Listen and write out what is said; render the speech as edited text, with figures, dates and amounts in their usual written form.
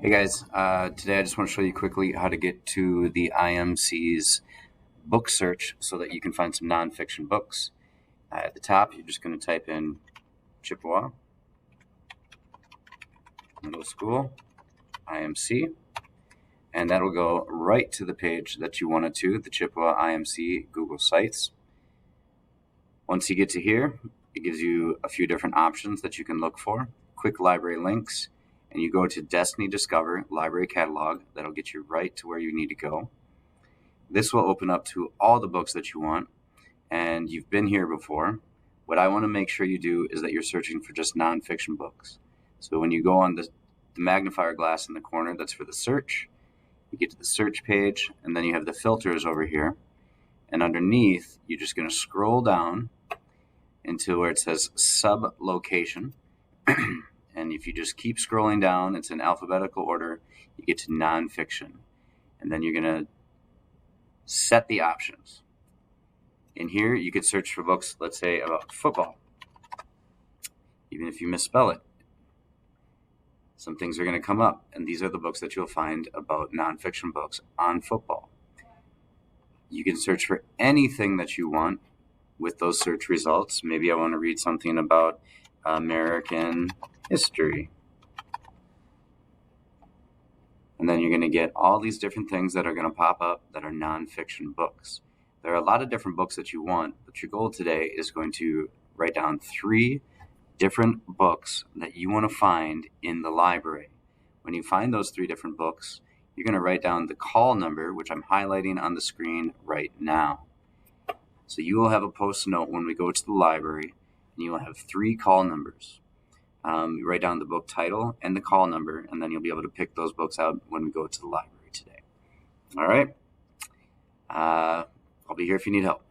Hey guys, today I just want to show you quickly how to get to the IMC's book search so that you can find some nonfiction books. At the top, you're just going to type in Chippewa Middle School IMC, and that'll go right to the page that you wanted to, the Chippewa IMC Google Sites. Once you get to here, it gives you a few different options that you can look for, quick library links, and you go to Destiny Discover Library Catalog. That'll get you right to where you need to go. This will open up to all the books that you want, and you've been here before. What I want to make sure you do is that you're searching for just nonfiction books. So when you go on the magnifier glass in the corner, that's for the search. You get to the search page, and then you have the filters over here. And underneath, you're just going to scroll down until where it says sub-location. And if you just keep scrolling down, it's in alphabetical order, you get to nonfiction. And then you're going to set the options. In here, you could search for books, let's say, about football. Even if you misspell it, some things are going to come up. And these are the books that you'll find about nonfiction books on football. You can search for anything that you want with those search results. Maybe I want to read something about American history. And then you're going to get all these different things that are going to pop up that are nonfiction books. There are a lot of different books that you want, but your goal today is going to write down 3 different books that you want to find in the library. When you find those 3 different books, you're going to write down the call number, which I'm highlighting on the screen right now. So you will have a post note when we go to the library, and you will have 3 call numbers. You write down the book title and the call number, and then you'll be able to pick those books out when we go to the library today. All right. I'll be here if you need help.